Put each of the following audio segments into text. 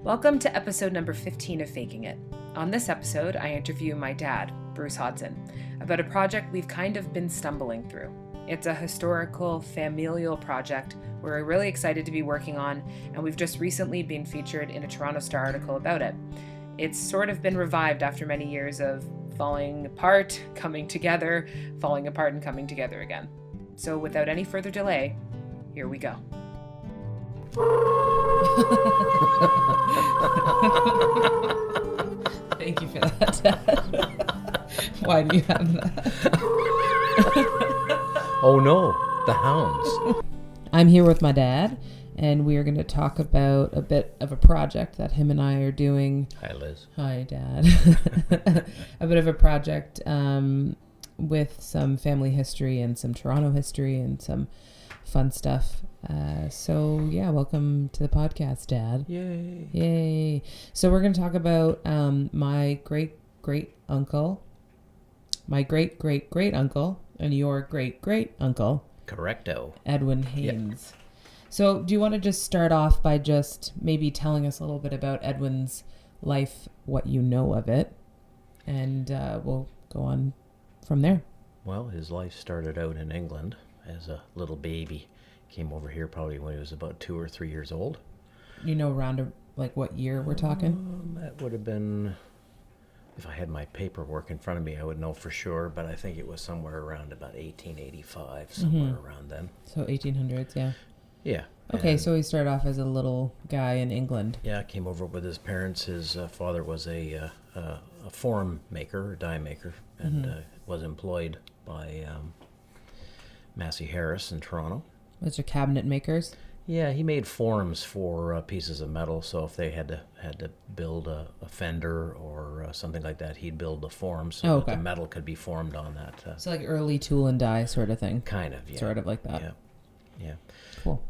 Welcome to episode number 15 of Faking It. On this episode, I interview my dad, Bruce Hodgson, about a project we've kind of been stumbling through. It's a historical, familial project we're really excited to be working on, and we've just recently been featured in a Toronto Star article about it. It's sort of been revived after many years of falling apart, coming together, falling apart and coming together again. So without any further delay, here we go. Thank you for that, Dad. Why do you have that? Oh no, the hounds. I'm here with my dad, and we are going to talk about a bit of a project that him and I are doing. Hi, Liz. Hi, Dad. A bit of a project with some family history and some Toronto history and some fun stuff. So yeah, welcome to the podcast, Dad. Yay. Yay. So we're going to talk about my great-great-uncle, my great-great-great-uncle, and your great-great-uncle. Correcto. Edwin Haynes. Yep. So do you want to just start off by just maybe telling us a little bit about Edwin's life, what you know of it, and we'll go on from there. Well, his life started out in England as a little baby. Came over here probably when he was about 2 or 3 years old. You know, around like what year we're talking? That would have been, if I had my paperwork in front of me, I would know for sure, but I think it was somewhere around about 1885, somewhere around then. So 1800s, yeah. Yeah. Okay, so he started off as a little guy in England. Yeah, came over with his parents. His father was a form maker, a die maker, and was employed by Massey Harris in Toronto. Those are cabinet makers? Yeah, he made forms for pieces of metal. So if they had to build a fender or something like that, he'd build the form so that the metal could be formed on that. So like early tool and die sort of thing. Kind of, yeah. Sort of like that. Yeah. Cool.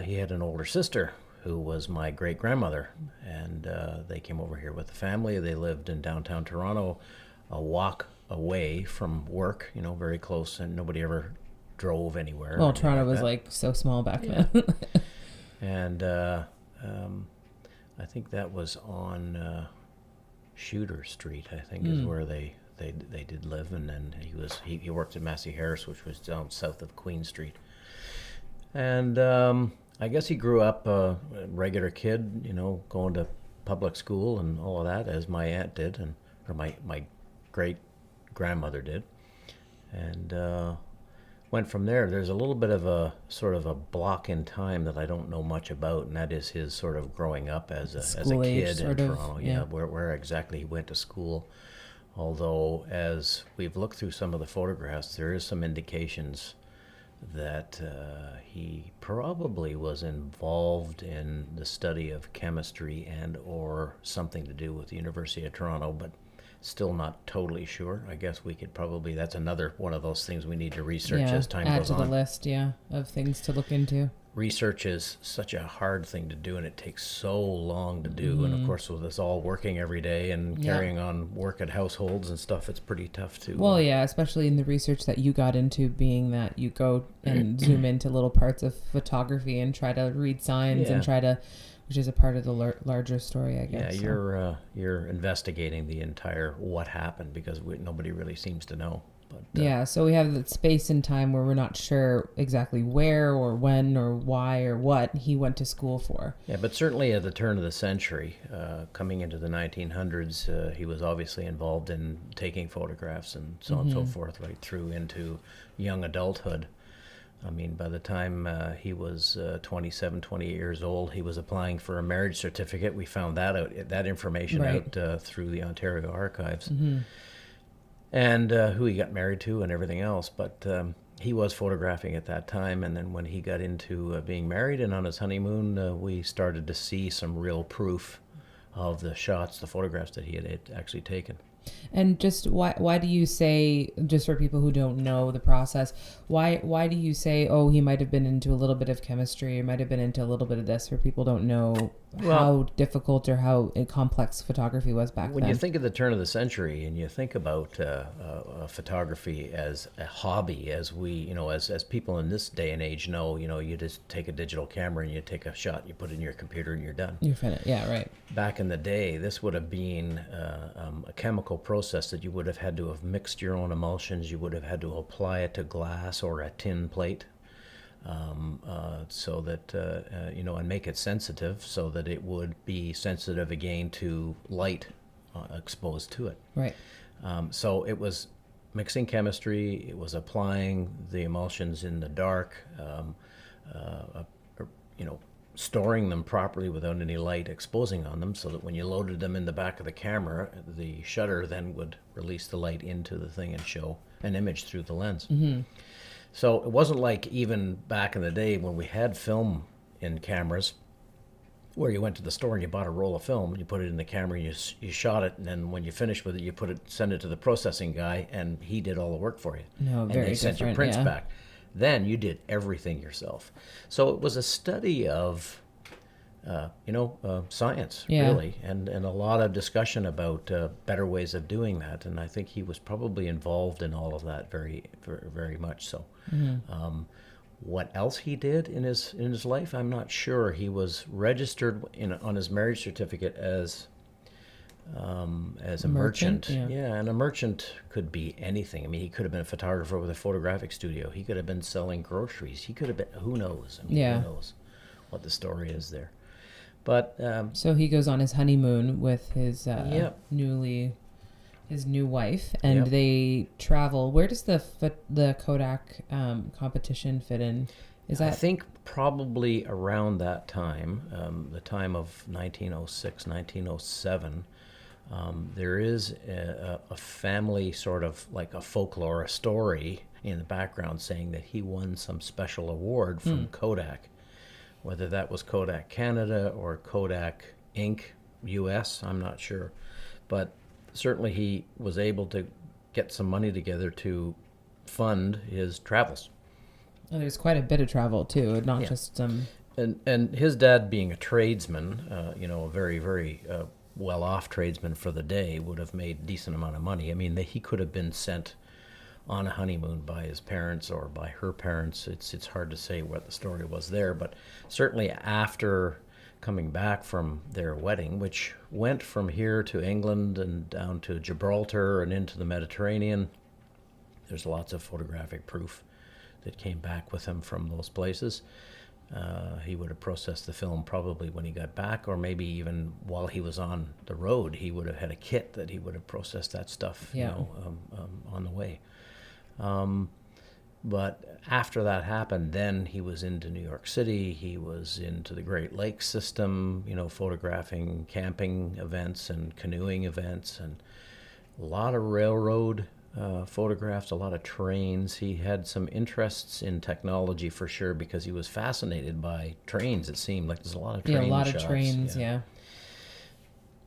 He had an older sister who was my great-grandmother, and they came over here with the family. They lived in downtown Toronto, a walk away from work, very close, and nobody ever drove anywhere. Well, Toronto was like so small back then. And I think that was on Shooter Street, I think, is where they did live, and then he worked at Massey Harris, which was down south of Queen Street. And I guess he grew up a regular kid, going to public school and all of that, as my aunt did, or my great-grandmother did. And went from there. There's a little bit of a sort of a block in time that I don't know much about, and that is his sort of growing up as a kid in Toronto. Yeah, where exactly he went to school. Although, as we've looked through some of the photographs, there is some indications that he probably was involved in the study of chemistry and or something to do with the University of Toronto, but still not totally sure. I guess we could probably, that's another one of those things we need to research as time goes on. Add to the list, of things to look into. Research is such a hard thing to do, and it takes so long to do. And of course, with us all working every day and carrying on work at households and stuff, it's pretty tough to... Well, especially in the research that you got into, being that you go and zoom into little parts of photography and try to read signs and try to... which is a part of the larger story, I guess. Yeah, you're investigating the entire what happened, because nobody really seems to know. But, so we have that space and time where we're not sure exactly where or when or why or what he went to school for. Yeah, but certainly at the turn of the century, coming into the 1900s, he was obviously involved in taking photographs and so on and so forth, right through into young adulthood. I mean, by the time he was 27, 28 years old, he was applying for a marriage certificate. We found that information out through the Ontario archives. And who he got married to and everything else. But he was photographing at that time. And then when he got into being married and on his honeymoon, we started to see some real proof of the shots, the photographs that he had actually taken. And just why do you say, just for people who don't know the process, why do you say, he might have been into a little bit of chemistry, or might have been into a little bit of this, for people don't know how difficult or how complex photography was back when then. you think of the turn of the century and you think about photography as a hobby, as we, as people in this day and age know, you just take a digital camera and you take a shot, you put it in your computer and you're done. You're finished. Yeah, right. Back in the day, this would have been a chemical process that you would have had to have mixed your own emulsions. You would have had to apply it to glass or a tin plate. So that, and make it sensitive so that it would be sensitive again to light exposed to it. Right. So it was mixing chemistry, it was applying the emulsions in the dark, storing them properly without any light exposing on them so that when you loaded them in the back of the camera, the shutter then would release the light into the thing and show an image through the lens. Mm-hmm. So it wasn't like even back in the day when we had film in cameras where you went to the store and you bought a roll of film and you put it in the camera and you shot it, and then when you finished with it you send it to the processing guy and he did all the work for you. No, and very they sent your prints back. Then you did everything yourself. So it was a study of science, really, and a lot of discussion about better ways of doing that. And I think he was probably involved in all of that very, very, very much so. Mm-hmm. What else he did in his life, I'm not sure. He was registered on his marriage certificate as a merchant. Yeah, and a merchant could be anything. I mean, he could have been a photographer with a photographic studio. He could have been selling groceries. He could have been, who knows? I mean, who knows what the story is there. But so he goes on his honeymoon with his his new wife, and they travel. Where does the Kodak competition fit in? I think probably around that time, the time of 1906, 1907. There is a family sort of like a folklore, a story in the background saying that he won some special award from Kodak. Whether that was Kodak Canada or Kodak Inc. US, I'm not sure. But certainly he was able to get some money together to fund his travels. Oh, there's quite a bit of travel too, not just some... And his dad being a tradesman, a very, very well-off tradesman for the day, would have made a decent amount of money. I mean, he could have been sent on a honeymoon by his parents or by her parents. It's hard to say what the story was there, but certainly after coming back from their wedding, which went from here to England and down to Gibraltar and into the Mediterranean, there's lots of photographic proof that came back with him from those places. He would have processed the film probably when he got back, or maybe even while he was on the road, he would have had a kit that he would have processed that stuff on the way. But after that happened, then he was into New York City. He was into the Great Lakes system, photographing camping events and canoeing events, and a lot of railroad photographs, a lot of trains. He had some interests in technology for sure because he was fascinated by trains. It seemed like there's a lot of train shots. Yeah, a lot of trains, yeah.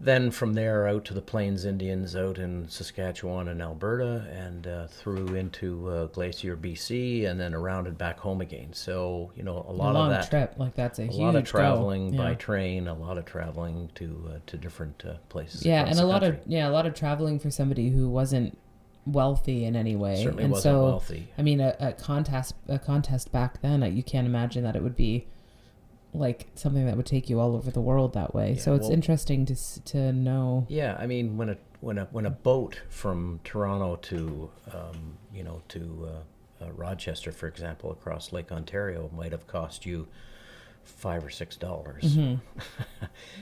Then from there out to the Plains Indians out in Saskatchewan and Alberta, and through into Glacier, BC, and then around and back home again. So, a lot of that. Trip, like that's a huge lot of traveling go. by train, a lot of traveling to different places. Yeah, and a lot of traveling for somebody who wasn't wealthy in any way. Certainly and wasn't wealthy. I mean, a contest back then, you can't imagine that it would be like something that would take you all over the world that way. Yeah, so it's interesting to know. Yeah, I mean, when a boat from Toronto to Rochester, for example, across Lake Ontario, might have cost you $5 or $6. Mm-hmm.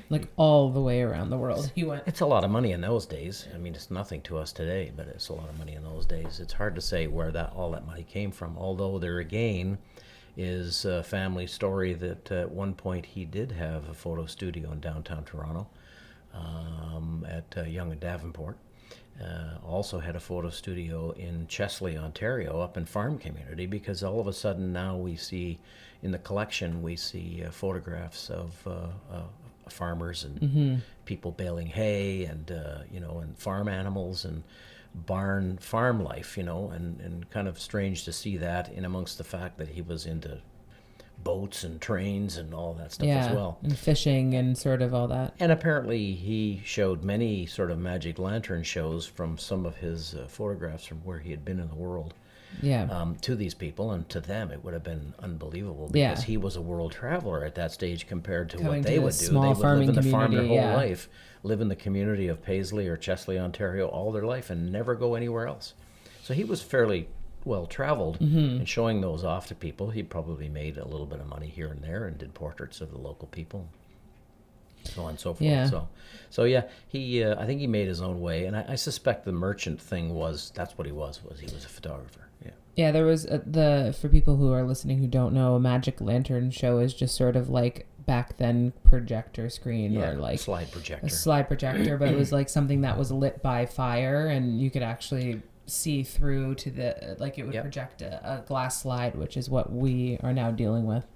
Like all the way around the world he went. It's a lot of money in those days. I mean, it's nothing to us today, but it's a lot of money in those days. It's hard to say where all that money came from, although there again is a family story that at one point he did have a photo studio in downtown Toronto at Yonge and Davenport. Also had a photo studio in Chesley, Ontario, up in farm community, because all of a sudden now we see in the collection, we see photographs of farmers and people baling hay and and farm animals and farm life, and kind of strange to see that in amongst the fact that he was into boats and trains and all that stuff Yeah, as well. and fishing and sort of all that. And apparently he showed many sort of magic lantern shows from some of his photographs from where he had been in the world. Yeah. To these people, and to them it would have been unbelievable Yeah. because he was a world traveler at that stage compared to Coming what to they a would do. small They would live farming in the farm their community, whole yeah. life, live in the community of Paisley or Chesley, Ontario all their life and never go anywhere else. So he was fairly well traveled and showing those off to people. He probably made a little bit of money here and there and did portraits of the local people, so on and so forth. Yeah. So yeah, he I think he made his own way, and I suspect the merchant thing that's what he was he was a photographer. Yeah. Yeah, there was for people who are listening who don't know, a magic lantern show is just sort of like back then projector screen or like slide projector. a slide projector, but it was like something that was lit by fire and you could actually see through to the, like it would Yep. project a glass slide, which is what we are now dealing with.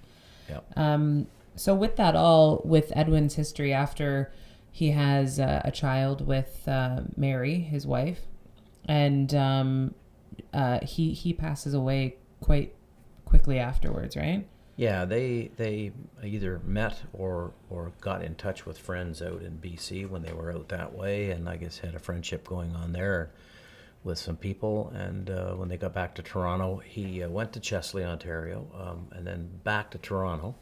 Yep. So with that all, with Edwin's history, after he has a child with Mary, his wife, and he passes away quite quickly afterwards, right? Yeah, they either met or got in touch with friends out in BC when they were out that way, and I guess had a friendship going on there with some people. And when they got back to Toronto, he went to Chesley, Ontario, and then back to Toronto.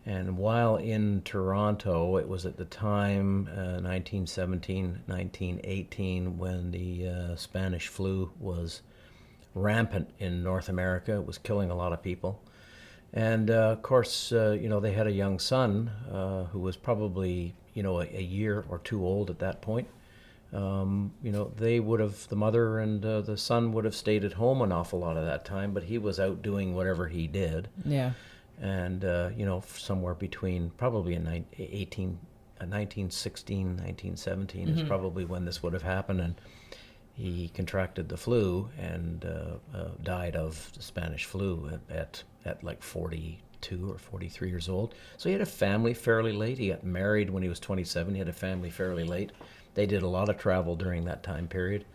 And while in Toronto, it was at the time, 1917, 1918, when the Spanish flu was rampant in North America. It was killing a lot of people. And of course, they had a young son who was probably, a year or two old at that point. They would have, the mother and the son would have stayed at home an awful lot of that time, but he was out doing whatever he did. Yeah. And, somewhere between probably in 1916, 1917 is probably when this would have happened. And he contracted the flu and died of the Spanish flu at like 42 or 43 years old. So he had a family fairly late. He got married when he was 27. He had a family fairly late. They did a lot of travel during that time period.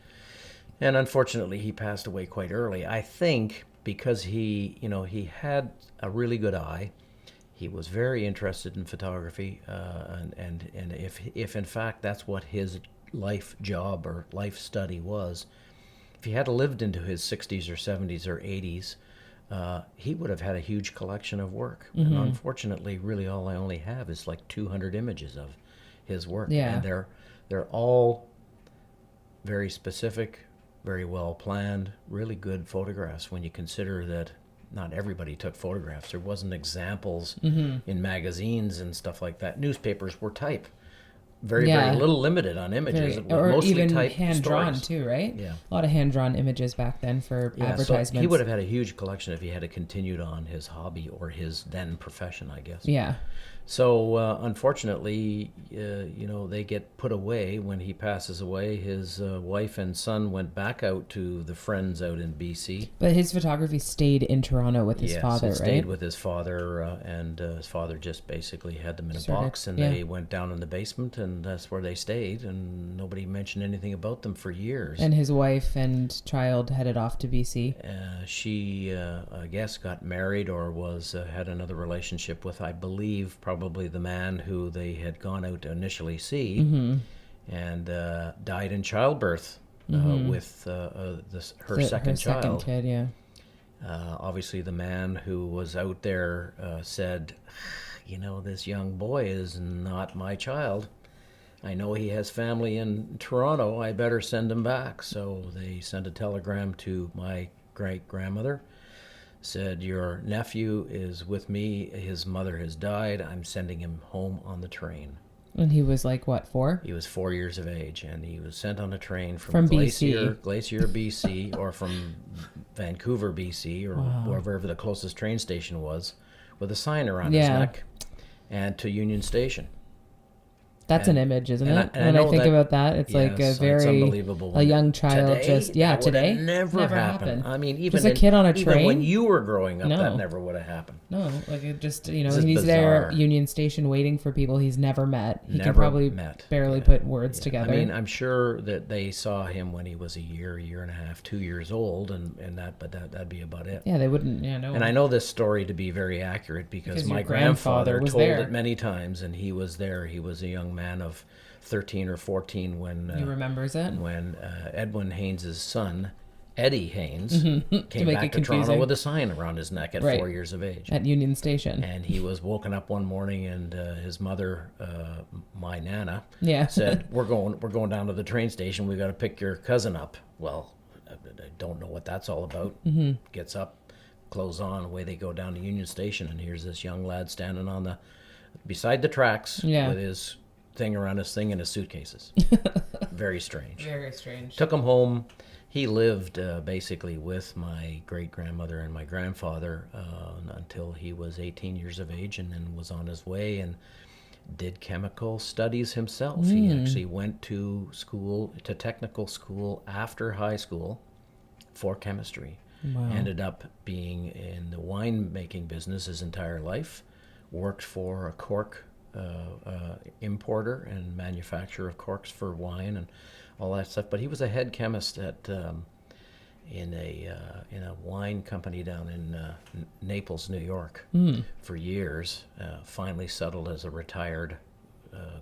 And unfortunately, he passed away quite early. I think because he had a really good eye. He was very interested in photography, and if in fact that's what his life job or life study was, if he had lived into his 60s or 70s or 80s, he would have had a huge collection of work. Mm-hmm. And unfortunately, really all I only have is like 200 images of his work. Yeah. And they're all very specific, very well planned, really good photographs when you consider that not everybody took photographs. There wasn't examples in magazines and stuff like that. Newspapers were type. Very little limited on images. It was or mostly even type hand-drawn stories. too, right? Yeah. A lot of hand-drawn images back then for advertisements. So he would have had a huge collection if he had continued on his hobby or his then profession, I guess. Yeah. So unfortunately, they get put away when he passes away. His wife and son went back out to the friends out in BC. But his photography stayed in Toronto with his father, It right? stayed with his father, and his father just basically had them in a box, and they went down in the basement, and that's where they stayed, and nobody mentioned anything about them for years. And his wife and child headed off to BC. She, I guess, got married or had another relationship with, I believe, probably the man who they had gone out to initially see, and died in childbirth with her second child. Second kid, yeah. Obviously, the man who was out there said, this young boy is not my child. I know he has family in Toronto. I better send him back. So they sent a telegram to my great-grandmother, said, your nephew is with me. His mother has died. I'm sending him home on the train. And he was like, what, 4? He was 4 years of age, and he was sent on a train from Glacier, BC, or from Vancouver, BC, or wherever the closest train station was, with a sign around his neck, and to Union Station. That's an image, isn't it? And when I think about that, it's like a it's very unbelievable. a young child Today, today never happened. I mean, even just a kid on a train. Even when you were growing up, that never would have happened. No, like it just he's bizarre. there Union Station waiting for people he's never met. He can Never probably met. barely put words together. I mean, I'm sure that they saw him when he was a year and a half, 2 years old, but that'd be about it. Yeah, they wouldn't. Yeah, no. And I know this story to be very accurate because my your grandfather was told there. it many times, and he was there. He was a young man of 13 or 14 when he remembers it. When Edwin Haynes' son, Eddie Haynes, came make back it to Toronto confusing. with a sign around his neck at 4 years of age. At Union Station. And he was woken up one morning, and his mother, my nana, Yeah. said, "We're going down to the train station. We got to pick your cousin up." Well, I don't know what that's all about. Gets up, clothes on, away they go down to Union Station, and here's this young lad standing beside the tracks with his thing around his thing and his suitcases. Very strange. Very strange. Took him home. He lived basically with my great-grandmother and my grandfather until he was 18 years of age, and then was on his way and did chemical studies himself. He actually went to technical school after high school for chemistry. Wow. Ended up being in the wine-making business his entire life. Worked for a cork importer and manufacturer of corks for wine and all that stuff. But he was a head chemist at in a wine company down in Naples, New York, for years. Finally settled as a retired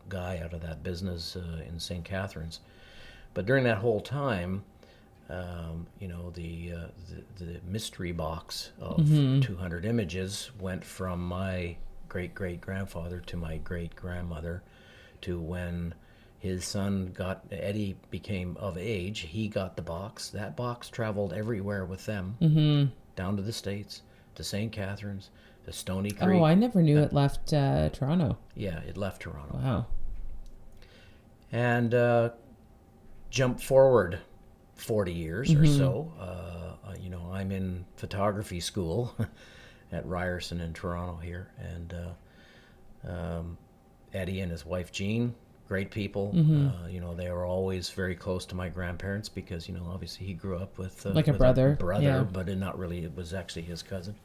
guy out of that business in St. Catharines. But during that whole time, the mystery box of 200 images went from my great-great-grandfather to my great-grandmother, to when his son Eddie became of age, he got the box. That box traveled everywhere with them, down to the States, to St. Catharines, to Stony Creek. Oh, I never knew it left Toronto. Yeah, it left Toronto. Wow. And jump forward 40 years or so. I'm in photography school at Ryerson in Toronto here, and Eddie and his wife Jean, great people. They were always very close to my grandparents because obviously he grew up with like a brother, but not really. It was actually his cousin.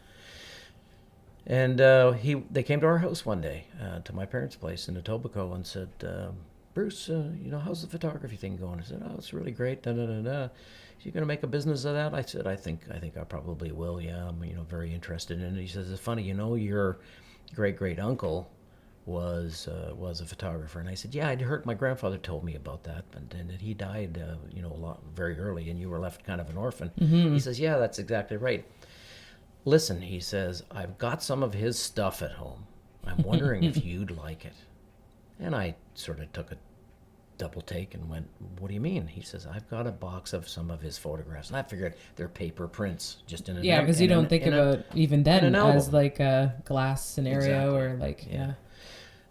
And they came to our house one day, to my parents' place in Etobicoke, and said, "Bruce, how's the photography thing going?" I said, "Oh, it's really great. Da da da da. You going to make a business of that?" I said, I think I probably will. Yeah, I'm very interested in it." He says, "It's funny, your great uncle was a photographer." And I said, "Yeah, I'd heard, my grandfather told me about that, and that he died very early, and you were left kind of an orphan." He says, "Yeah, that's exactly right. Listen," he says, "I've got some of his stuff at home. I'm wondering if you'd like it." And I sort of took a double take and went, "What do you mean?" He says, "I've got a box of some of his photographs." And I figured they're paper prints, just in an Yeah, because you don't think about even then as like a glass scenario or like, yeah.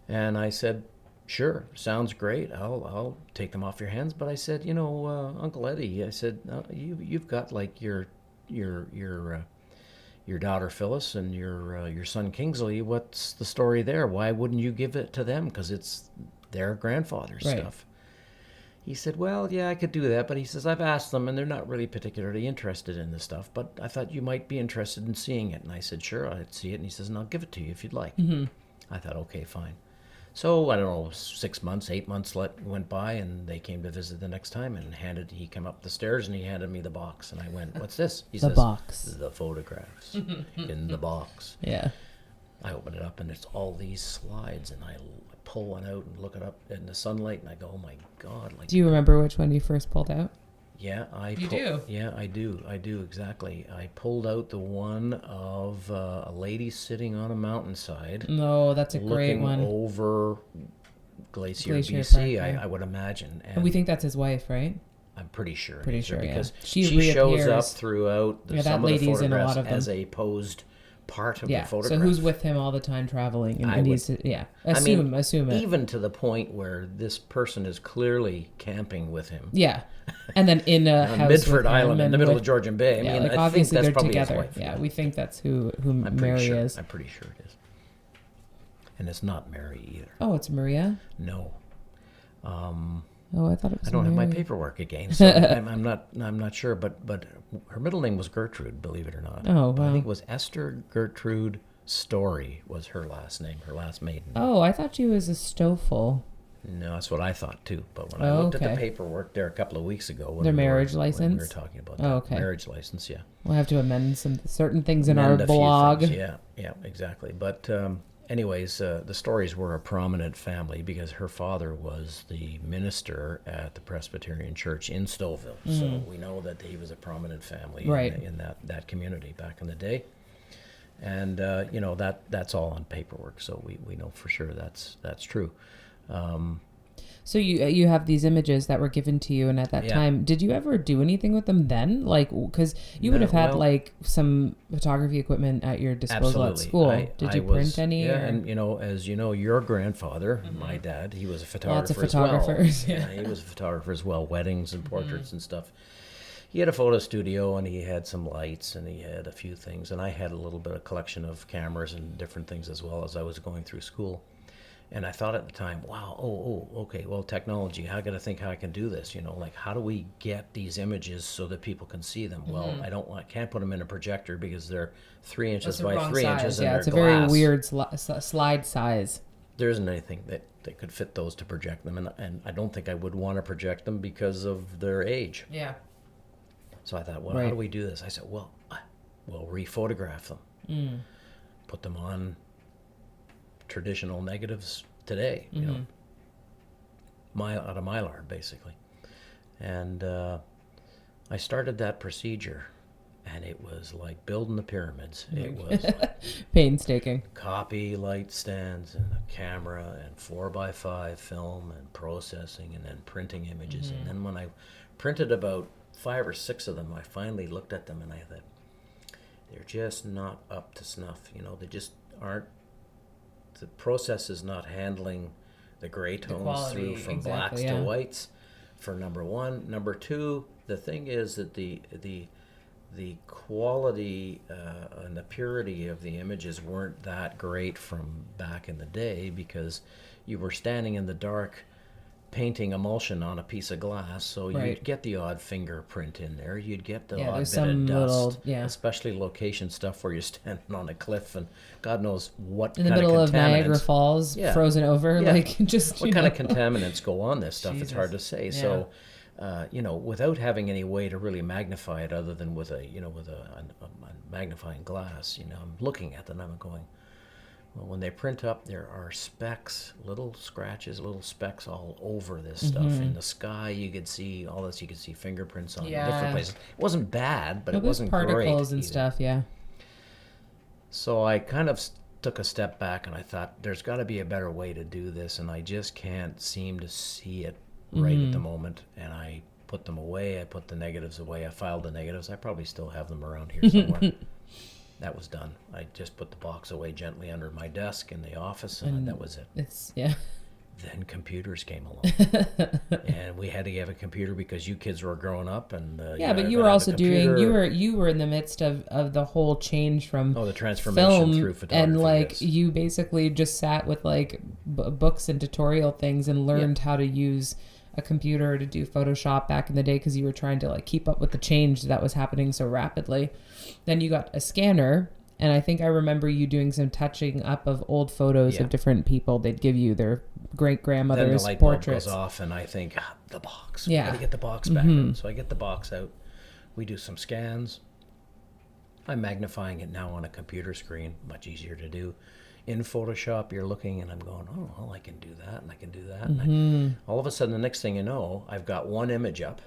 And I said, "Sure, sounds great. I'll take them off your hands." But I said, Uncle Eddie, I said, you've got like your daughter Phyllis and your son Kingsley. What's the story there? Why wouldn't you give it to them? Because it's their grandfather's stuff." He said, "Well, yeah, I could do that." But he says, "I've asked them, and they're not really particularly interested in this stuff. But I thought you might be interested in seeing it." And I said, "Sure, I'd see it." And he says, "And I'll give it to you if you'd like." I thought, okay, fine. So, I don't know, 6 months, 8 months went by, and they came to visit the next time, and he came up the stairs, and he handed me the box. And I went, "What's this?" He says, box. "The photographs in the box." Yeah. I open it up, and it's all these slides, and I pull one out and look it up in the sunlight, and I go, "Oh my God!" Like, do you remember which one you first pulled out? Yeah, do? Yeah, I do exactly. I pulled out the one of a lady sitting on a mountainside. No, that's a great one. Looking over Glacier Park, BC, yeah. I would imagine. And we think that's his wife, right? I'm pretty sure. Pretty sure, because yeah. she shows up throughout some of the photographs in a lot of them. as a posed part of the photograph. So who's with him all the time traveling? And assume it. Even to the point where this person is clearly camping with him. Yeah. And then in a house Midford Island in the middle of Georgian Bay. I think that's they're together. His wife. Yeah, we think that's who Mary is. I'm pretty sure it is. And it's not Mary either. Oh, it's Maria? No. Oh, I thought it was I don't have my Mary. paperwork again, so I'm not sure. But her middle name was Gertrude, believe it or not. Oh, But I wow. think it was Esther Gertrude Story was her last name, her last maiden name. Oh, I thought she was a Stoffel. No, that's what I thought too. But when I Oh, looked at the okay. paperwork there a couple of weeks ago, when Their we marriage were, when we were license? talking about Oh, that okay. marriage license, yeah. We'll have to amend some certain things in our Amend a few blog. things, yeah, exactly. But anyways, the Stories were a prominent family because her father was the minister at the Presbyterian Church in Stouffville. So we know that he was a prominent family Right. in that community back in the day. And that's all on paperwork, so we know for sure that's true. So you have these images that were given to you, and at that Yeah. time, did you ever do anything with them then? Like, because you would No, have had well- like some photography equipment at your disposal at Absolutely. school. Did you print any? Yeah, or? and as you know, your grandfather, my dad, he was a Lots of photographer as well. photographers, yeah. He was a photographer as well, weddings and portraits and stuff. He had a photo studio, and he had some lights, and he had a few things, and I had a little bit of collection of cameras and different things as well as I was going through school. And I thought at the time, wow, okay, well, technology, I got to think how I can do this, like how do we get these images so that people can see them? Well, I can't put them in a projector because they're 3 inches That's the by wrong 3 size. inches and Yeah, they're it's a glass. very weird slide size. There isn't anything that could fit those to project them, and I don't think I would want to project them because of their age. Yeah. So I thought, well, Right. how do we do this? I said, well, we'll rephotograph them, put them on traditional negatives today, out of Mylar, basically. And I started that procedure, and it was like building the pyramids. It was Painstaking. copy light stands and a camera and 4x5 film and processing and then printing images. And then when I printed about 5 or 6 of them, I finally looked at them and I thought, they're just not up to snuff. They just aren't. The process is not handling the gray tones quality, through from exactly, blacks yeah. to whites, for number one. Number two, the thing is that the quality and the purity of the images weren't that great from back in the day because you were standing in the dark painting emulsion on a piece of glass, so Right. you'd get the odd fingerprint in there, you'd get the Yeah, odd there's bit of some dust, little- yeah. especially location stuff where you're standing on a cliff and God knows what In the kind middle of of Niagara contaminants. Falls, Yeah. frozen over, Yeah. like just What kind of contaminants go on this stuff? It's Jesus. hard to say. Yeah. So, without having any way to really magnify it, other than with a magnifying glass, I'm looking at them and I'm going, well, when they print up, there are specks, little scratches, little specks all over this stuff. In the sky, you could see all this. You could see fingerprints on Yeah. different places. It wasn't bad, but it there's wasn't particles great and either. stuff. Yeah. So I kind of took a step back and I thought, there's got to be a better way to do this, and I just can't seem to see it right at the moment. And I put them away. I put the negatives away. I filed the negatives. I probably still have them around here somewhere. That was done. I just put the box away gently under my desk in the office, and that was it. It's yeah. Then computers came along, and we had to have a computer because you kids were growing up, and Yeah, but you were also doing you were in the midst of the whole change from the transformation film through photography, and like yes. you basically just sat with like books and tutorial things and learned how to use a computer to do Photoshop back in the day because you were trying to like keep up with the change that was happening so rapidly. Then you got a scanner, and I think I remember you doing some touching up of old photos of different people. They'd give you their great grandmother's Then the light bulb portraits. goes off, and I think, the box. Yeah. We got to get the box back out. So I get the box out. We do some scans. I'm magnifying it now on a computer screen, much easier to do. In Photoshop, you're looking, and I'm going, oh, well, I can do that, and I can do that. And all of a sudden, the next thing you know, I've got one image up,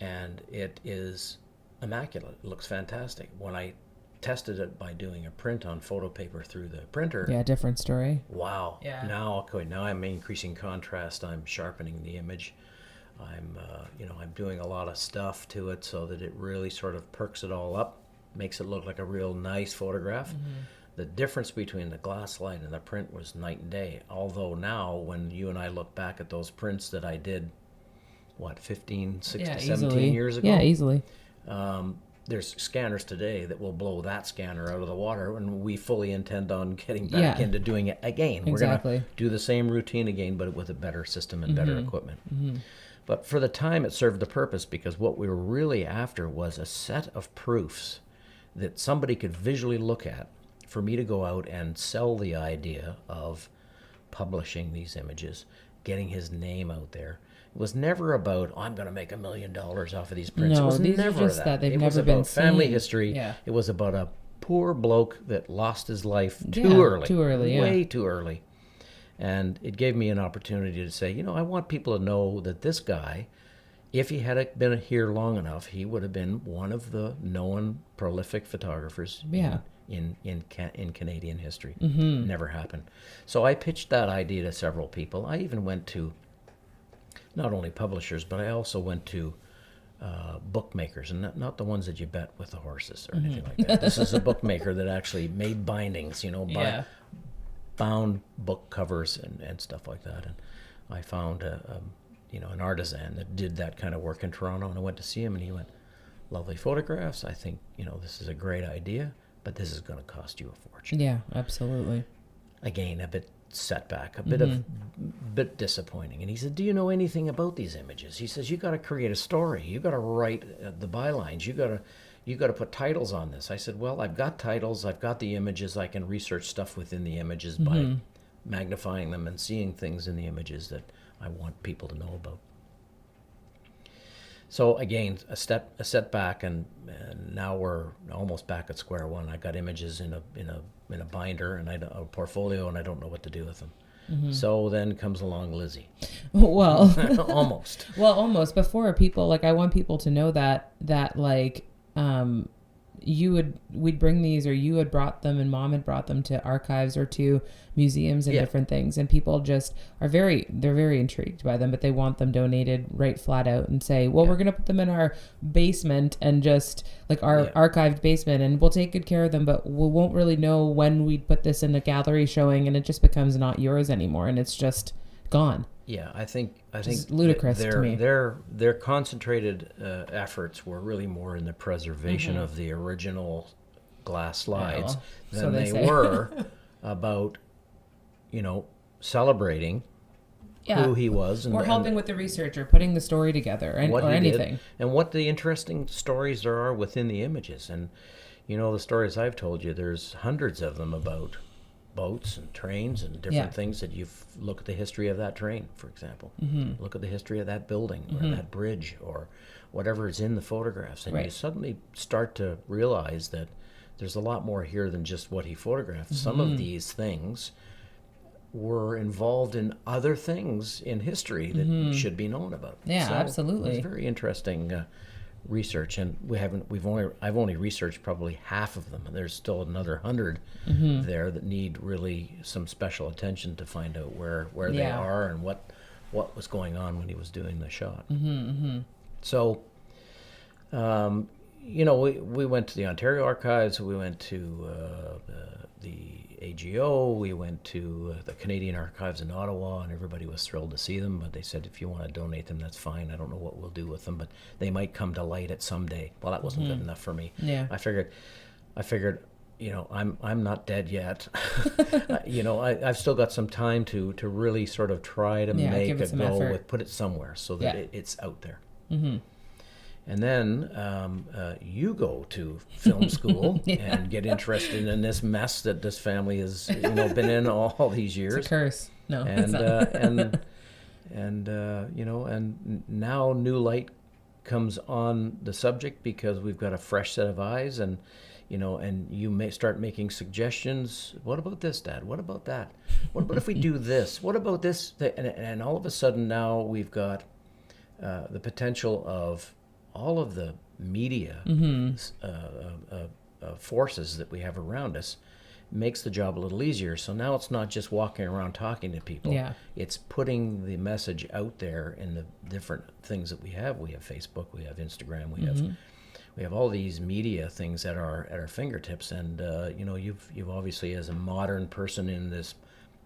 and it is immaculate. It looks fantastic. When I tested it by doing a print on photo paper through the printer, Yeah, different story. wow. Yeah. Now I'm increasing contrast. I'm sharpening the image. I'm doing a lot of stuff to it so that it really sort of perks it all up, makes it look like a real nice photograph. The difference between the glass slide and the print was night and day. Although now, when you and I look back at those prints that I did, 15, 16, 17 years ago? Yeah, easily. there's scanners today that will blow that scanner out of the water, and we fully intend on getting back into doing it again. Exactly. We're going to do the same routine again, but with a better system and better equipment. But for the time, it served the purpose, because what we were really after was a set of proofs that somebody could visually look at for me to go out and sell the idea of publishing these images, getting his name out there. It was never about, oh, I'm going to make $1 million off of these prints. No, it was these never are just that. They've it never was been about family seen. history. Yeah. It was about a poor bloke that lost his life too early. Too early, Way too early. And it gave me an opportunity to say, I want people to know that this guy, if he had been here long enough, he would have been one of the known prolific photographers in Canadian history. Never happened. So I pitched that idea to several people. I even went to not only publishers, but I also went to bookmakers, and not the ones that you bet with the horses or anything like that. This is a bookmaker that actually made bindings, bound book covers and stuff like that. And I found an artisan that did that kind of work in Toronto, and I went to see him, and he went, "Lovely photographs. I think this is a great idea, but this is going to cost you a fortune." Yeah, absolutely. Again, a bit setback, a bit disappointing. And he said, "Do you know anything about these images?" He says, "You got to create a story. You got to write the bylines. You got to put titles on this." I said, "Well, I've got titles. I've got the images. I can research stuff within the images by magnifying them and seeing things in the images that I want people to know about." So again, a setback, and now we're almost back at square one. I got images in a binder and a portfolio, and I don't know what to do with them. So then comes along Lizzie. Well, almost. Well, almost. Before people, I want people to know that we'd bring these, or you had brought them, and Mom had brought them to archives or to museums and different things, and people just they're very intrigued by them, but they want them donated right flat out, and say, well, we're going to put them in our basement, and just our archived basement, and we'll take good care of them, but we won't really know when we'd put this in a gallery showing, and it just becomes not yours anymore, and it's just gone. Yeah, I think ludicrous to me. Their concentrated efforts were really more in the preservation of the original glass slides than they were about celebrating who he was, or helping with the research, or putting the story together, or anything, and what the interesting stories there are within the images. And the stories I've told you, there's hundreds of them about boats and trains and different things that look at the history of that train, for example. Look at the history of that building or that bridge or whatever is in the photographs, and you suddenly start to realize that there's a lot more here than just what he photographed. Some of these things were involved in other things in history that should be known about. Yeah, so absolutely. It's very interesting research, and I've only researched probably half of them. There's still another 100 there that need really some special attention to find out where they are and what was going on when he was doing the shot. So we went to the Ontario Archives, we went to the AGO, we went to the Canadian Archives in Ottawa, and everybody was thrilled to see them, but they said, if you want to donate them, that's fine. I don't know what we'll do with them, but they might come to light at some day. Well, that wasn't good enough for me. Yeah. I figured, I'm not dead yet. I've still got some time to really sort of try to make a go with, put it somewhere so that it's out there. And then you go to film school and get interested in this mess that this family has, been in all these years. It's a curse. No, and now new light comes on the subject because we've got a fresh set of eyes, and you may start making suggestions. What about this, Dad? What about that? What about if we do this? What about this? And all of a sudden now we've got the potential of all of the media forces that we have around us makes the job a little easier. So now it's not just walking around talking to people. Yeah. It's putting the message out there in the different things that we have. We have Facebook, we have Instagram, we have all these media things at our fingertips. And you've obviously, as a modern person in this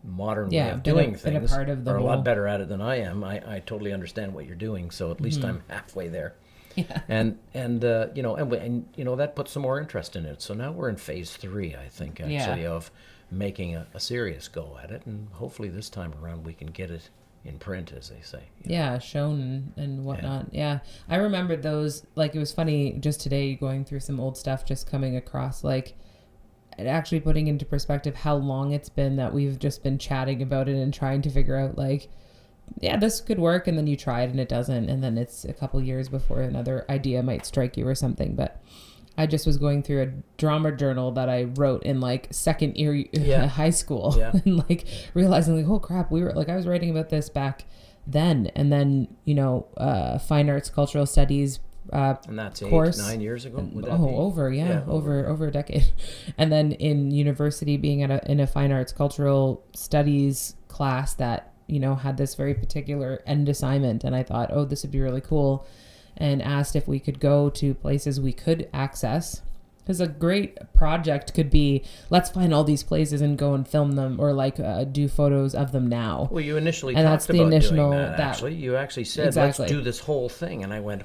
modern way of doing things, are a lot better at it than I am. I totally understand what you're doing, so at least I'm halfway there. Yeah. And that puts some more interest in it. So now we're in phase 3, I think, actually, of making a serious go at it, and hopefully this time around we can get it in print, as they say. Yeah, shown and whatnot. Yeah. I remembered those, like, it was funny just today going through some old stuff, just coming across, like, actually putting into perspective how long it's been that we've just been chatting about it and trying to figure out, like, yeah, this could work, and then you try it and it doesn't, and then it's a couple years before another idea might strike you or something. But I just was going through a drama journal that I wrote in like second year high school, and like realizing like, oh crap, I was writing about this back then, and then fine arts cultural studies and that's course 9 years ago. Would that be? Over a decade, and then in university being in a fine arts cultural studies class that had this very particular end assignment, and I thought, oh, this would be really cool. And asked if we could go to places we could access. Because a great project could be, let's find all these places and go and film them, or like do photos of them now. Well, you initially talked about doing that, actually. You actually said, let's do this whole thing. And I went,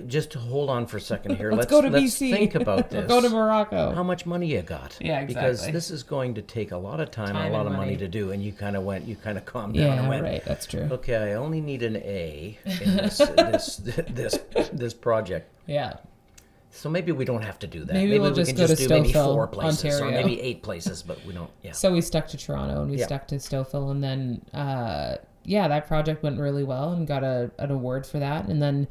just hold on for a second here. Let's go to let's BC. Think about this. Go to Morocco. How much money you got? Yeah, exactly. Because this is going to take a lot of time and a lot of money to do. And you kind of calmed down and went, right, that's true. Okay, I only need an A in this project. Yeah. So maybe we don't have to do that. Maybe we'll just we go can to do maybe Stouffville, 4 places, Ontario. or maybe 8 places, but we don't. Yeah. So we stuck to Toronto, and we stuck to Stouffville, and then that project went really well and got an award for that. And then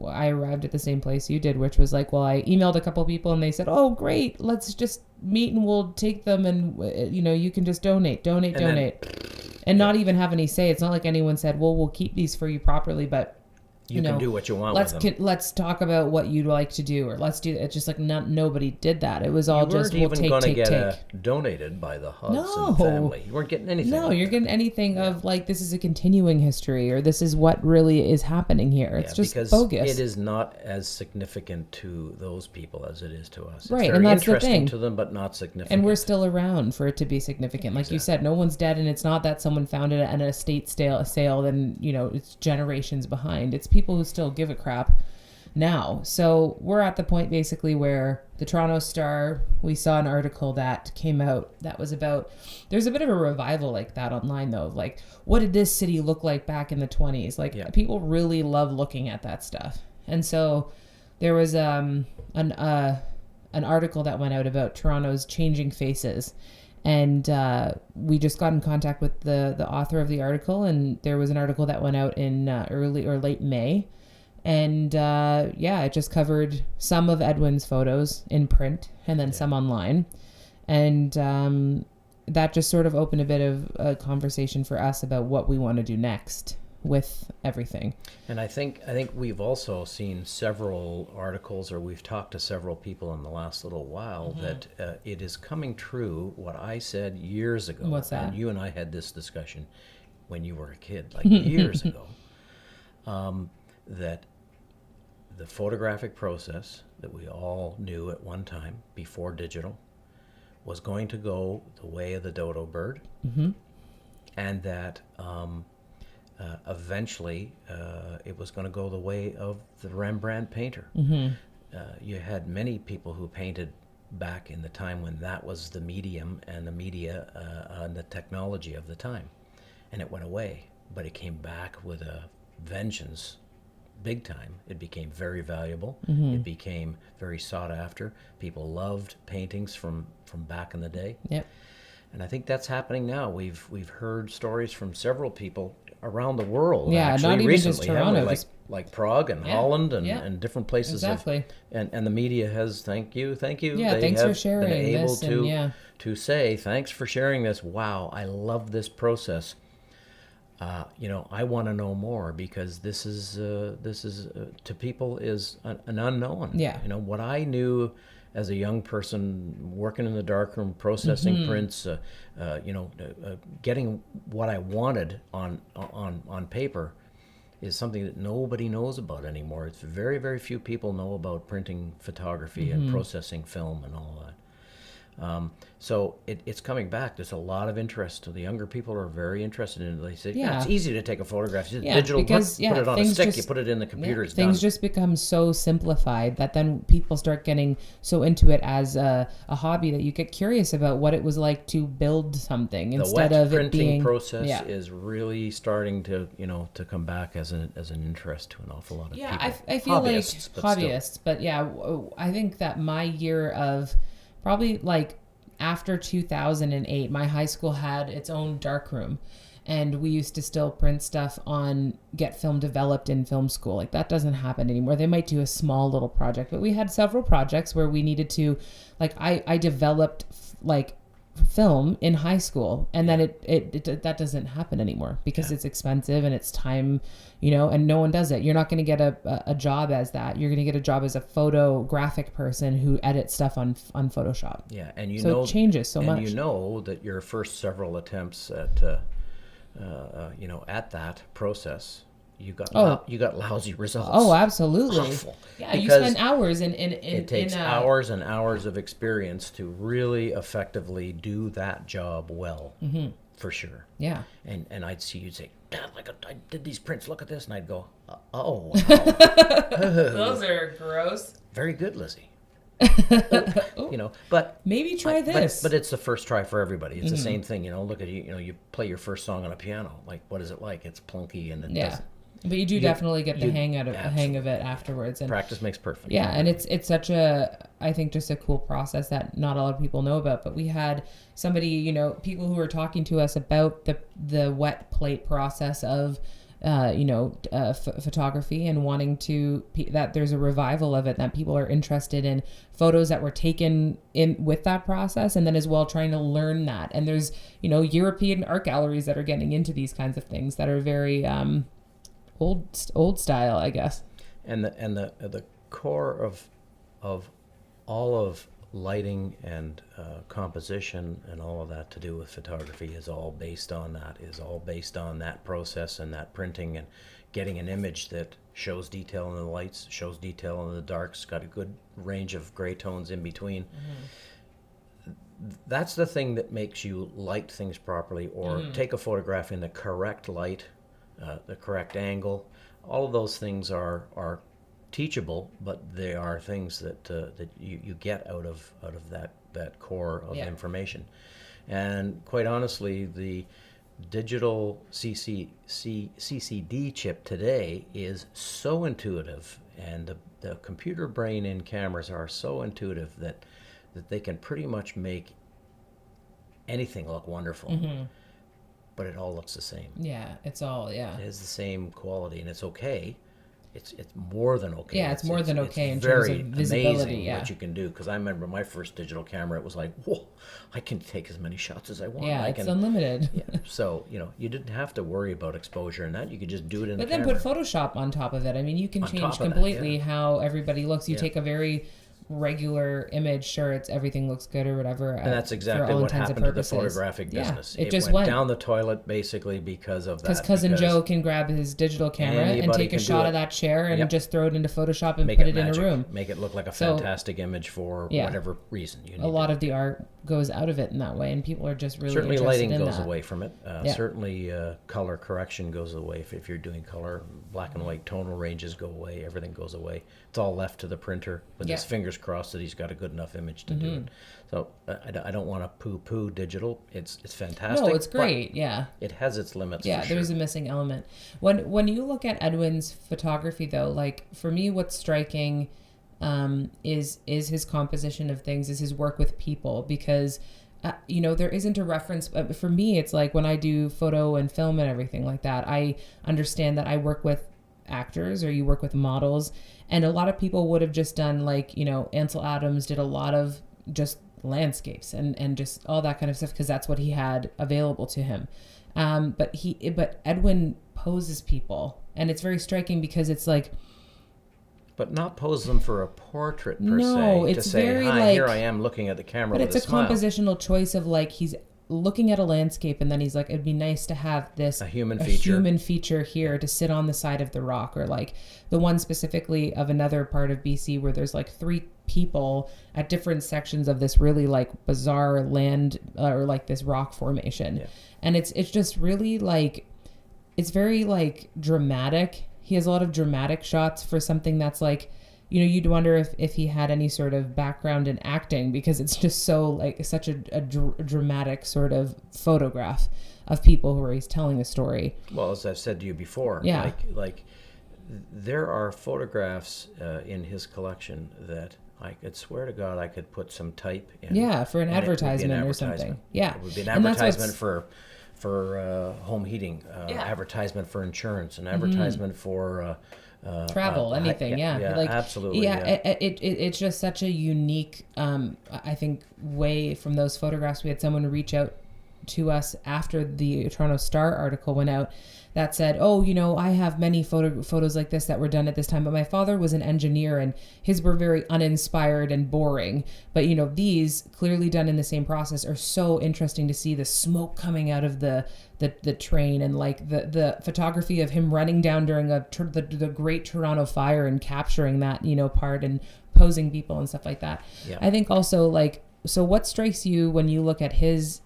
I arrived at the same place you did, which was like, well, I emailed a couple people and they said, oh, great, let's just meet and we'll take them, and you can just donate, and not even have any say. It's not like anyone said, well, we'll keep these for you properly, but you can do what you want with them. Let's talk about what you'd like to do, or let's do. It's just like nobody did that. It was all just we'll take. You weren't even going to get donated by the Hodgson family. You weren't getting anything. No, you're getting anything of like, this is a continuing history, or this is what really is happening here. It's just because bogus. It is not as significant to those people as it is to us. It's right, very and that's interesting the thing. to them, but not significant. And we're still around for it to be significant. Like you said, no one's dead, and it's not that someone found it at an estate sale, then it's generations behind. It's people who still give a crap now. So we're at the point basically where the Toronto Star, we saw an article that came out that was about, there's a bit of a revival like that online though, of like, what did this city look like back in the 20s? Like people really love looking at that stuff. And so there was an article that went out about Toronto's changing faces. And we just got in contact with the author of the article, and there was an article that went out in early or late May. And it just covered some of Edwin's photos in print and then some online. And that just sort of opened a bit of a conversation for us about what we want to do next with everything. And I think we've also seen several articles, or we've talked to several people in the last little while, that it is coming true what I said years ago. What's that? And you and I had this discussion when you were a kid, like years ago, that the photographic process that we all knew at one time before digital was going to go the way of the dodo bird, and that eventually it was going to go the way of the Rembrandt painter. You had many people who painted back in the time when that was the medium and the media and the technology of the time, and it went away, but it came back with a vengeance. Big time. It became very valuable. It became very sought after. People loved paintings from back in the day. Yep. And I think that's happening now. We've heard stories from several people around the world. Yeah, actually, not even recently, just Toronto, like Prague and Holland and different places. Exactly. And the media has thank you. Yeah, thanks for sharing been able this. To say thanks for sharing this. Wow, I love this process. I want to know more, because this is to people is an unknown. Yeah. What I knew as a young person working in the darkroom, processing prints, getting what I wanted on paper is something that nobody knows about anymore. It's very, very few people know about printing photography and processing film and all that. So it's coming back. There's a lot of interest. The younger people are very interested in it. They say, Yeah. it's easy to take a photograph. It's Yeah, digital, because, put it on a things stick, just- you put it in the computer, it's things done. just become so simplified that then people start getting so into it as a hobby that you get curious about what it was like to build something The instead wet of it printing being process yeah. is really starting to, to come back as an interest to an awful lot of Yeah, people. I feel Hobbyists, like but still. hobbyists, but yeah, I think that my year of probably like after 2008, my high school had its own darkroom, and we used to still print stuff on get film developed in film school. Like that doesn't happen anymore. They might do a small little project, but we had several projects where we needed to, like I developed like film in high school, and then it that doesn't happen anymore because it's expensive and it's time, and no one does it. You're not going to get a job as that. You're going to get a job as a photographic person who edits stuff on Photoshop. Yeah, and it changes so much. And you know that your first several attempts at at that process, you got lousy results. Oh, absolutely. Awful. Yeah, you Because spend hours in it takes hours and hours of experience to really effectively do that job well, for sure. Yeah. And I'd see you'd say, Dad, I did these prints. Look at this, and I'd go, oh, wow. Those are gross. Very good, Lizzie. But Maybe try this. But it's the first try for everybody. It's the same thing. Look at you play your first song on a piano. Like, what is it like? It's plunky and it doesn't. But you do definitely get the hang of it afterwards. And practice makes perfect. yeah, and it's such I think just a cool process that not a lot of people know about. But we had somebody, people who were talking to us about the wet plate process of photography, and wanting that there's a revival of it, that people are interested in photos that were taken in with that process, and then as well trying to learn that. And there's European art galleries that are getting into these kinds of things that are very old style, I guess. And the core of all of lighting and composition and all of that to do with photography is all based on that process and that printing and getting an image that shows detail in the lights, shows detail in the darks, got a good range of gray tones in between. That's the thing that makes you light things properly, or take a photograph in the correct light, the correct angle. All of those things are teachable, but they are things that you get out of that core of information. And quite honestly, the digital CCD chip today is so intuitive, and the computer brain in cameras are so intuitive that they can pretty much make anything look wonderful. But it all looks the same. Yeah, it's all, It is the same quality, and it's okay. It's more than okay. Yeah, it's more than okay in terms of visibility. Amazing what you can do. Because I remember my first digital camera, it was like, whoa, I can take as many shots as I want. Yeah, it's unlimited. So, you didn't have to worry about exposure and that. You could just do it in the camera. But then put Photoshop on top of it. I mean, you can change completely how everybody looks. You take a very regular image, sure, everything looks good or whatever. And that's exactly what happened to the photographic business. It just went down the toilet basically because of that. Because Cousin Joe can grab his digital camera and take a shot of that chair and just throw it into Photoshop and put it in a room. Make it look like a fantastic image for whatever reason you need. A lot of the art goes out of it in that way, and people are just really certainly interested lighting in goes that. away from it. Certainly color correction goes away if you're doing color. Black and white tonal ranges go away. Everything goes away. It's all left to the printer with his fingers crossed that he's got a good enough image to do it. So I don't want to poo-poo digital. It's fantastic. No, it's great. Yeah, it has its limits. Yeah, there's a missing element. When you look at Edwin's photography, though, like for me, what's striking is his composition of things, is his work with people, because there isn't a reference. For me, it's like when I do photo and film and everything like that, I understand that I work with actors, or you work with models, and a lot of people would have just done like Ansel Adams did a lot of just landscapes and just all that kind of stuff because that's what he had available to him. But Edwin poses people, and it's very striking because it's like, but not pose them for a portrait per se. No, it's to say, very hi, like, here I am looking at the camera. But with it's a smile. compositional choice of like looking at a landscape, and then he's like, it'd be nice to have this a human feature here to sit on the side of the rock, or like the one specifically of another part of BC where there's like 3 people at different sections of this really like bizarre land or like this rock formation. Yeah. And it's just really like, it's very like dramatic. He has a lot of dramatic shots for something that's like, you know, you'd wonder if he had any sort of background in acting, because it's just so like such a dramatic sort of photograph of people where he's telling a story. Well, as I've said to you before, yeah. like there are photographs in his collection that I could swear to God I could put some type in. Yeah, for an advertisement or something. Yeah. It would be an advertisement for home heating, advertisement for insurance, an advertisement for travel, anything. Like, absolutely. It's just such a unique, I think, way from those photographs. We had someone reach out to us after the Toronto Star article went out that said, oh, you know, I have many photos like this that were done at this time, but my father was an engineer and his were very uninspired and boring. But, you know, these clearly done in the same process are so interesting to see the smoke coming out of the train, and like the photography of him running down during the Great Toronto Fire and capturing that, you know, part and posing people and stuff like that. Yeah. I think also like, so what strikes you when you look at his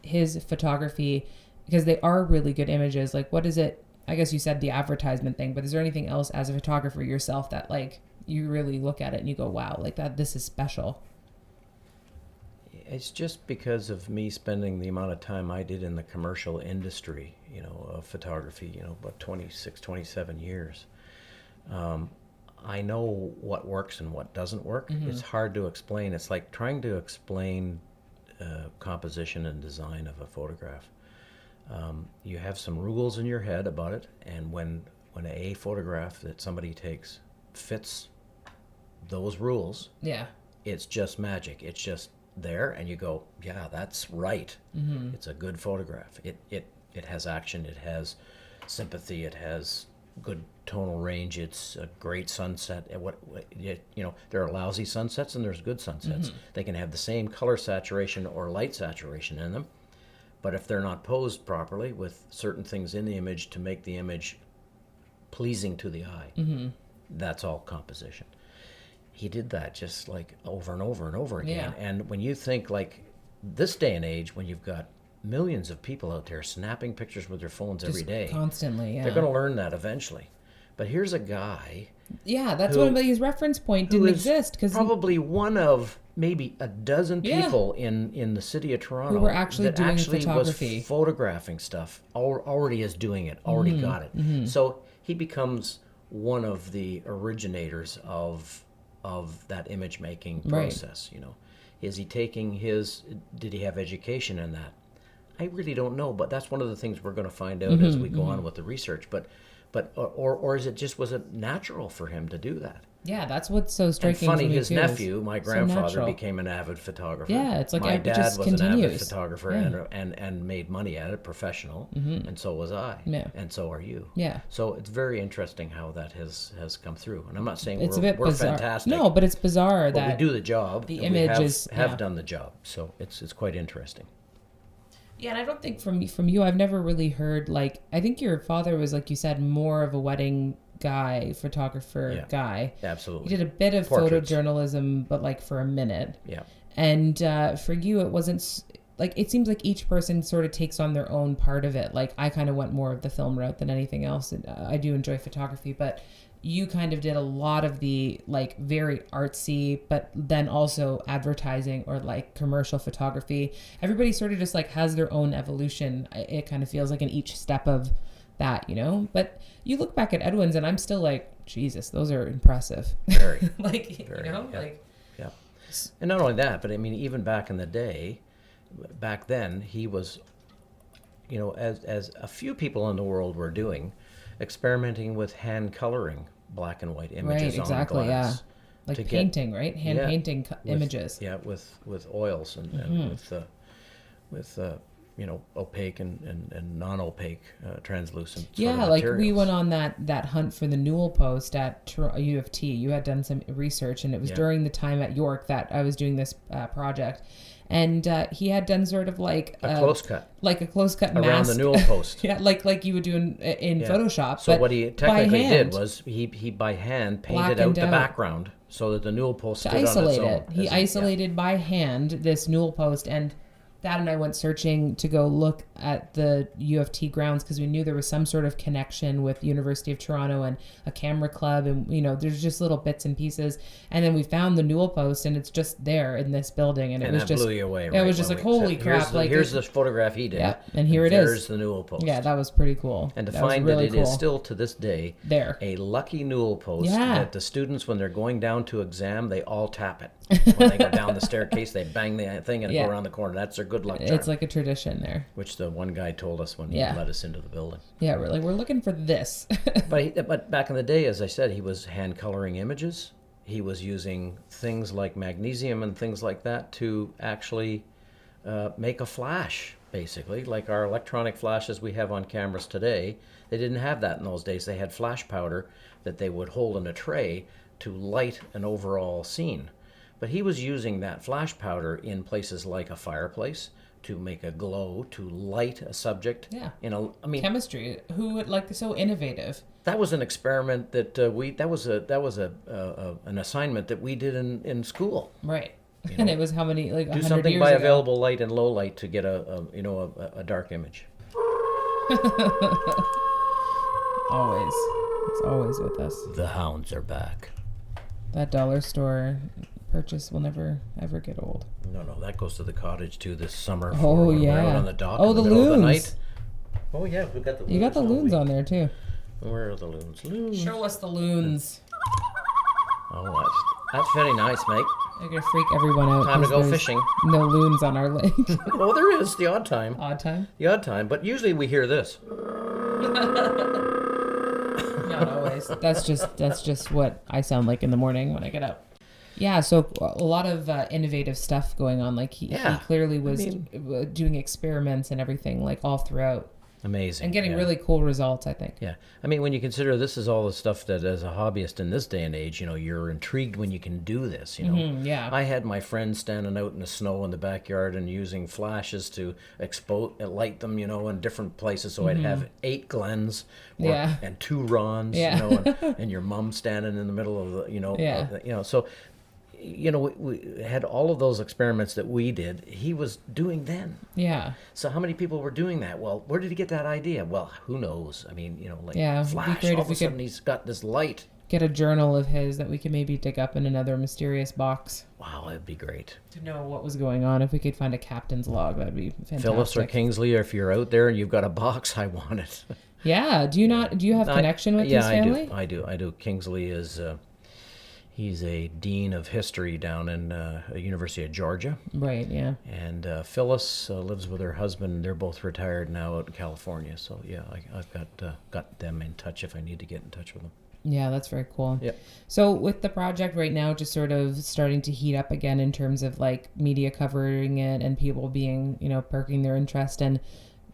photography, because they are really good images, like what is it? I guess you said the advertisement thing, but is there anything else as a photographer yourself that like you really look at it and you go, wow, like that, this is special? It's just because of me spending the amount of time I did in the commercial industry, you know, of photography, you know, about 26, 27 years. I know what works and what doesn't work. Mm-hmm. It's hard to explain. It's like trying to explain composition and design of a photograph. You have some rules in your head about it, and when a photograph that somebody takes fits those rules, it's just magic. It's just there, and you go, yeah, that's right. Mm-hmm. It's a good photograph. It has action. It has sympathy. It has good tonal range. It's a great sunset. You know, there are lousy sunsets and there's good sunsets. Mm-hmm. They can have the same color saturation or light saturation in them, but if they're not posed properly with certain things in the image to make the image pleasing to the eye, mm-hmm. that's all composition. He did that just like over and over and over again. Yeah. And when you think like this day and age, when you've got millions of people out there snapping pictures with their phones just every day, constantly, they're going to learn that eventually. But here's a guy. Yeah, that's one of his reference point didn't exist, because probably one of maybe a dozen people in the city of Toronto who were actually doing photography, was photographing stuff. Already is doing it. Already mm-hmm. got it. Mm-hmm. So he becomes one of the originators of that image making process. Right. You know, is he taking his? Did he have education in that? I really don't know, but that's one of the things we're going to find out mm-hmm, as we go mm-hmm. on with the research. But is it just, was it natural for him to do that? Yeah, that's what's so striking. And funny, to me his too, nephew, my grandfather, became an avid photographer. Yeah, it's like my dad just was continues. an avid photographer and made money at it, professional, mm-hmm. and so was I. Yeah. And so are you. Yeah. So it's very interesting how that has come through. And I'm not saying we're bizarre. Fantastic. No, but it's bizarre that we do the job. The image have done the job. So it's quite interesting. Yeah, and I don't think from you, I've never really heard, like, I think your father was, like you said, more of a wedding photographer guy. Absolutely. You did a bit of photojournalism, but like for a minute. Yeah. And for you, it wasn't, like, it seems like each person sort of takes on their own part of it. Like, I kind of went more of the film route than anything else. And I do enjoy photography, but you kind of did a lot of the like very artsy, but then also advertising or like commercial photography. Everybody sort of just like has their own evolution. It kind of feels like in each step of that, you know, but you look back at Edwin's and I'm still like, Jesus, those are impressive. Very. Like, very, you know, yeah. And not only that, but I mean, even back in the day, back then he was, you know, as a few people in the world were doing, experimenting with hand coloring black and white images on glass. Yeah. Like painting, right? Hand painting images. Yeah, with oils and, mm-hmm. and with you know, opaque and non-opaque translucent sort of like materials. We went on that hunt for the Newell Post at U of T. You had done some research, and it was during the time at York that I was doing this project. And he had done sort of like a close cut. Like a close cut around mask. the newel post. Yeah, like you would do in Photoshop. So but what he technically did was he by hand painted out the background so that the newel post stood on its own. To isolate it. He isolated by hand this newel post, and Dad and I went searching to go look at the U of T grounds because we knew there was some sort of connection with University of Toronto and a camera club, and there's just little bits and pieces. And then we found the newel post, and it's just there in this building, and it was just blew you away. It was just like, holy crap! Here's the photograph he did. Yeah, and here it is. There's the newel post. Yeah, that was pretty cool. And to find that it is still to this day there a lucky newel post that the students, when they're going down to exam, they all tap it. When they go down the staircase, they bang the thing and go around the corner. That's their good luck charm. It's like a tradition there. Which the one guy told us when he let us into the building. Yeah, we're looking for this. But back in the day, as I said, he was hand coloring images. He was using things like magnesium and things like that to actually make a flash, basically, like our electronic flashes we have on cameras today. They didn't have that in those days. They had flash powder that they would hold in a tray to light an overall scene. But he was using that flash powder in places like a fireplace to make a glow, to light a subject. Yeah. Chemistry. Who would so innovative? That was an experiment that an assignment that we did in school. Right. And it was how many, like 100 years ago? Do something by available light and low light to get a dark image. Always. It's always with us. The hounds are back. That dollar store purchase will never ever get old. No, that goes to the cottage too this summer. Oh yeah, we're out on the dock. Oh, in the the middle loons. Of the night. Oh yeah, we got the loons. You got the loons on there too. Where are the loons? Loons. Show us the loons. Oh, that's very nice, mate. They're gonna freak everyone out. Time to go fishing. No loons on our lake. Oh, there is the odd time. Odd time. The odd time, but usually we hear this. Not always. That's just what I sound like in the morning when I get up. Yeah, so a lot of innovative stuff going on. Like he clearly was doing experiments and everything, like all throughout. Amazing. And getting really cool results, I think. Yeah. I mean, when you consider this is all the stuff that as a hobbyist in this day and age, you're intrigued when you can do this, yeah. I had my friends standing out in the snow in the backyard and using flashes to light them, in different places. So I'd have 8 glens and 2 Rons, and your mom standing in the middle of the, so we had all of those experiments that we did. He was doing then. Yeah. So how many people were doing that? Well, where did he get that idea? Well, who knows? I mean, flash. All of a sudden, he's got this light. Get a journal of his that we could maybe dig up in another mysterious box. Wow, that'd be great. To know what was going on. If we could find a captain's log, that'd be fantastic. Phyllis or Kingsley, if you're out there and you've got a box, I want it. Yeah. Do you have connection with his family? I do. Kingsley is... He's a dean of history down in University of Georgia. Right, yeah. And Phyllis lives with her husband. They're both retired now out in California. So, yeah, I've got them in touch if I need to get in touch with them. Yeah, that's very cool. Yeah. So with the project right now just sort of starting to heat up again in terms of like media covering it and people being, perking their interest and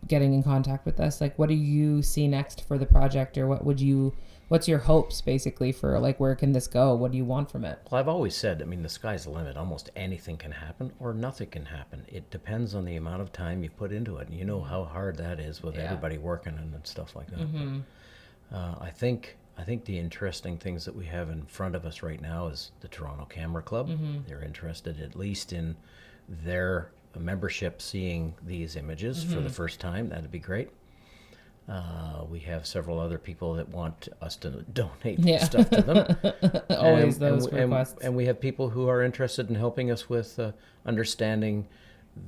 getting in contact with us, like what do you see next for the project, or what's your hopes basically for like where can this go? What do you want from it? Well, I've always said, the sky's the limit. Almost anything can happen or nothing can happen. It depends on the amount of time you put into it. And you know how hard that is with everybody working and stuff like that. Mm-hmm. I think the interesting things that we have in front of us right now is the Toronto Camera Club. Mm-hmm. They're interested at least in their membership seeing these images for the first time. That'd be great. We have several other people that want us to donate stuff to them. Always those requests. And we have people who are interested in helping us with understanding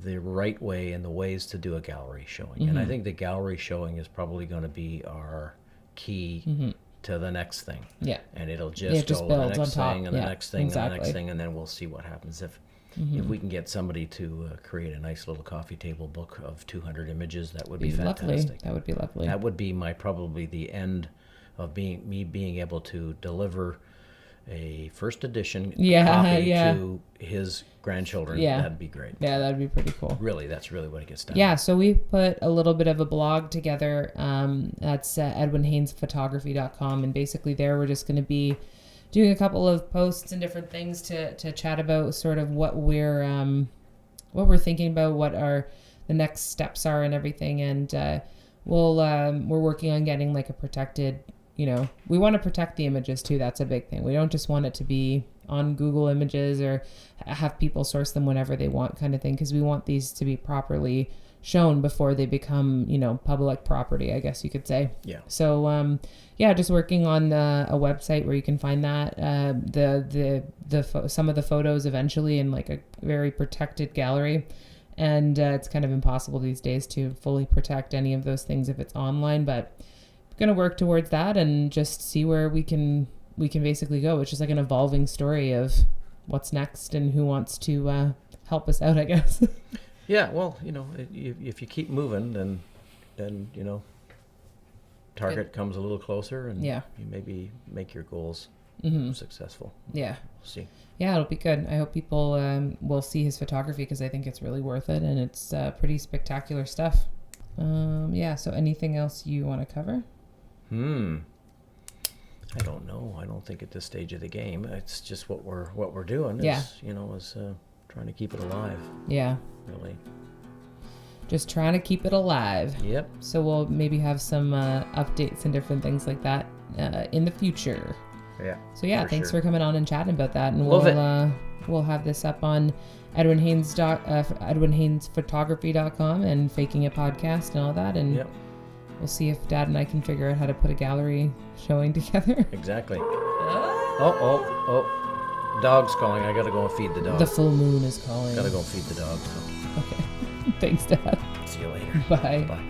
the right way and the ways to do a gallery showing. Mm-hmm. And I think the gallery showing is probably going to be our key to the next thing. Yeah. And it'll just go the next thing and the next thing and the next thing, and then we'll see what happens. If we can get somebody to create a nice little coffee table book of 200 images, that would be fantastic. Lovely. That would be lovely. That would be probably the end of being able to deliver a first edition copy to his grandchildren. Yeah. That'd be great. Yeah, that'd be pretty cool. Really, that's really what it gets done. Yeah, so we put a little bit of a blog together. That's edwinhainesphotography.com, and basically there we're just going to be doing a couple of posts and different things to chat about sort of what we're what we're thinking about, what the next steps are and everything. And we're working on getting like a protected, we want to protect the images too. That's a big thing. We don't just want it to be on Google Images or have people source them whenever they want kind of thing, because we want these to be properly shown before they become, public property, I guess you could say. Yeah. So, just working on a website where you can find that, some of the photos eventually in like a very protected gallery. And it's kind of impossible these days to fully protect any of those things if it's online, but we're going to work towards that and just see where we can basically go. It's just like an evolving story of what's next and who wants to help us out, I guess. Yeah, well, if you keep moving, then target comes a little closer, and you maybe make your goals successful. Yeah. We'll see. Yeah, it'll be good. I hope people will see his photography, because I think it's really worth it, and it's pretty spectacular stuff. So anything else you want to cover? I don't know. I don't think at this stage of the game. It's just what we're doing. Yeah. Is trying to keep it alive. Yeah. Really. Just trying to keep it alive. Yep. So we'll maybe have some updates and different things like that in the future. Yeah. So yeah, thanks sure. for coming on and chatting about that. And we'll have this up on edwinhainesphotography.com and Faking It podcast and all that. And we'll see if Dad and I can figure out how to put a gallery showing together. Exactly. Oh. Dog's calling. I gotta go and feed the dog. The full moon is calling. Gotta go and feed the dog. So. Okay. Thanks, Dad. See you later. Bye. Bye.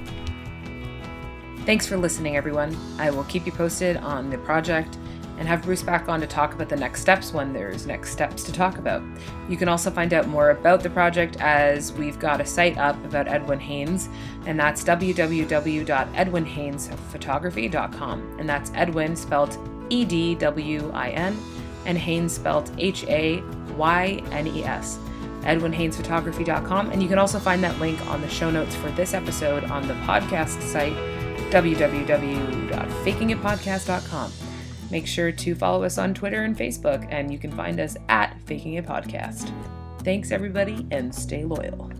Thanks for listening, everyone. I will keep you posted on the project and have Bruce back on to talk about the next steps when there's next steps to talk about. You can also find out more about the project, as we've got a site up about Edwin Haines, and that's www.edwinhainesphotography.com. And that's Edwin spelled EDWIN and Haines spelled HAYNES. edwinhainesphotography.com. And you can also find that link on the show notes for this episode on the podcast site, www.fakingitpodcast.com. Make sure to follow us on Twitter and Facebook, and you can find us at Faking It Podcast. Thanks, everybody, and stay loyal.